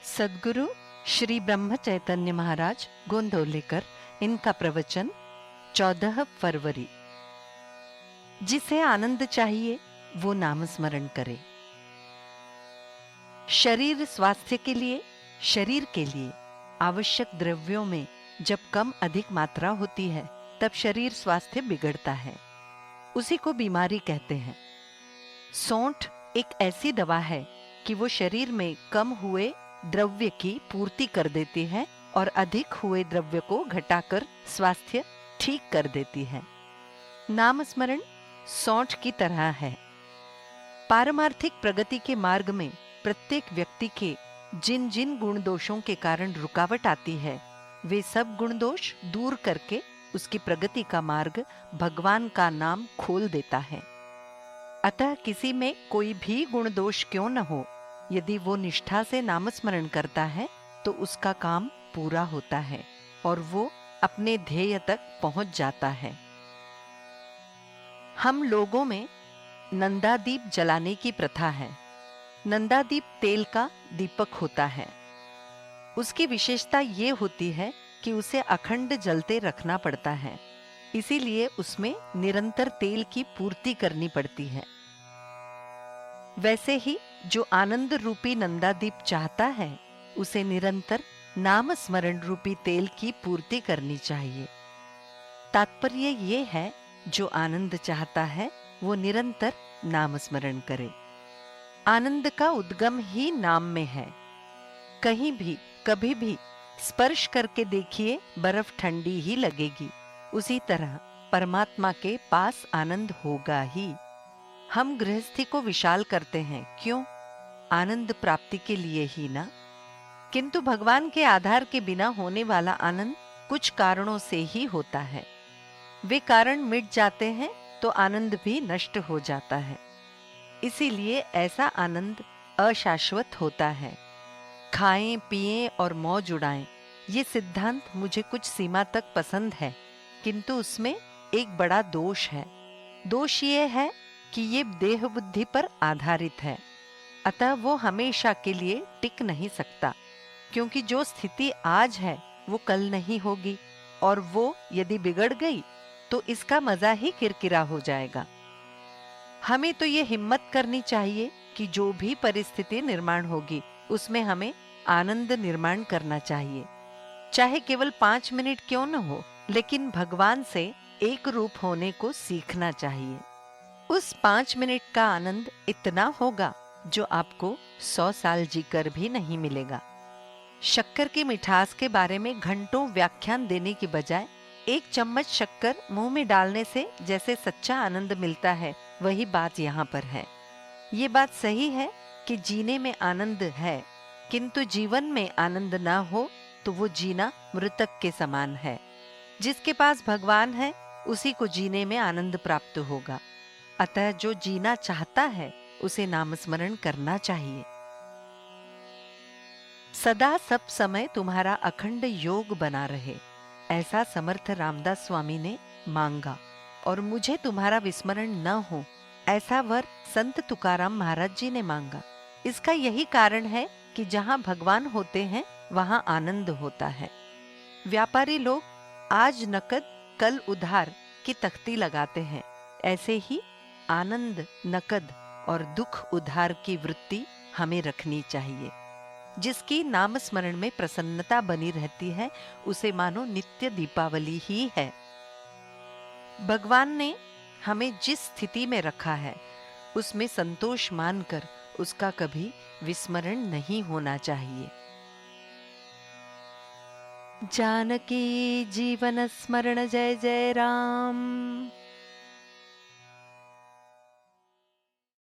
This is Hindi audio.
सद्गुरु श्री ब्रह्म चैतन्य महाराज गोंदवलेकर, इनका प्रवचन 14 फरवरी। जिसे आनंद चाहिए वो नाम स्मरण करे। शरीर स्वास्थ्य के लिए, शरीर के लिए आवश्यक द्रव्यों में जब कम अधिक मात्रा होती है तब शरीर स्वास्थ्य बिगड़ता है। उसी को बीमारी कहते हैं। सौंठ एक ऐसी दवा है कि वो शरीर में कम हुए द्रव्य की पूर्ति कर देती है और अधिक हुए द्रव्य को घटाकर स्वास्थ्य ठीक कर देती है। नाम स्मरण सौंठ की तरह है। पारमार्थिक प्रगति के मार्ग में प्रत्येक व्यक्ति के जिन जिन गुण दोषों के कारण रुकावट आती है, वे सब गुण दोष दूर करके उसकी प्रगति का मार्ग भगवान का नाम खोल देता है। अतः किसी में कोई भी गुण दोष क्यों न हो, यदि वो निष्ठा से नामस्मरण करता है तो उसका काम पूरा होता है और वो अपने ध्येय तक पहुंच जाता है। हम लोगों में नंदादीप जलाने की प्रथा है। नंदादीप तेल का दीपक होता है। उसकी विशेषता ये होती है कि उसे अखंड जलते रखना पड़ता है, इसीलिए उसमें निरंतर तेल की पूर्ति करनी पड़ती है। वैसे ही जो आनंद रूपी नंदादीप चाहता है, उसे निरंतर नाम स्मरण रूपी तेल की पूर्ति करनी चाहिए। तात्पर्य ये है, जो आनंद चाहता है वो निरंतर नाम स्मरण करे। आनंद का उद्गम ही नाम में है। कहीं भी कभी भी स्पर्श करके देखिए, बर्फ ठंडी ही लगेगी। उसी तरह परमात्मा के पास आनंद होगा ही। हम गृहस्थी को विशाल करते हैं, क्यों? आनंद प्राप्ति के लिए ही ना। किंतु भगवान के आधार के बिना होने वाला आनंद कुछ कारणों से ही होता है। वे कारण मिट जाते हैं तो आनंद भी नष्ट हो जाता है। इसीलिए ऐसा आनंद अशाश्वत होता है। खाएं पिएं और मौज उड़ाएं, ये सिद्धांत मुझे कुछ सीमा तक पसंद है, किंतु उसमें एक बड़ा दोष है। दोष ये है कि ये देह बुद्धि पर आधारित है, अतः वो हमेशा के लिए टिक नहीं सकता, क्योंकि जो स्थिति आज है वो कल नहीं होगी, और वो यदि बिगड़ गई तो इसका मजा ही किरकिरा हो जाएगा। हमें तो ये हिम्मत करनी चाहिए कि जो भी परिस्थिति निर्माण होगी उसमें हमें आनंद निर्माण करना चाहिए। चाहे केवल 5 मिनट क्यों न हो, लेकिन भगवान से एक रूप होने को सीखना चाहिए। उस 5 मिनट का आनंद इतना होगा जो आपको 100 साल जीकर भी नहीं मिलेगा। शक्कर की मिठास के बारे में घंटों व्याख्यान देने की बजाय 1 चम्मच शक्कर मुंह में डालने से जैसे सच्चा आनंद मिलता है, वही बात यहाँ पर है। ये बात सही है कि जीने में आनंद है, किंतु जीवन में आनंद ना हो तो वो जीना मृतक के समान है। जिसके पास भगवान है उसी को जीने में आनंद प्राप्त होगा। अतः जो जीना चाहता है उसे नामस्मरण करना चाहिए। सदा सब समय तुम्हारा अखंड योग बना रहे, ऐसा समर्थ रामदास स्वामी ने मांगा, और मुझे तुम्हारा विस्मरण न हो, ऐसा वर संत तुकाराम महाराज जी ने मांगा। इसका यही कारण है कि जहां भगवान होते हैं वहां आनंद होता है। व्यापारी लोग आज नकद कल उधार की तख्ती लगाते हैं। ऐसे ही आनंद नकद और दुख उधार की वृत्ति हमें रखनी चाहिए। जिसकी नाम स्मरण में प्रसन्नता बनी रहती है, उसे मानो नित्य दीपावली ही है। भगवान ने हमें जिस स्थिति में रखा है उसमें संतोष मानकर उसका कभी विस्मरण नहीं होना चाहिए। जानकी जीवन स्मरण जय जय राम।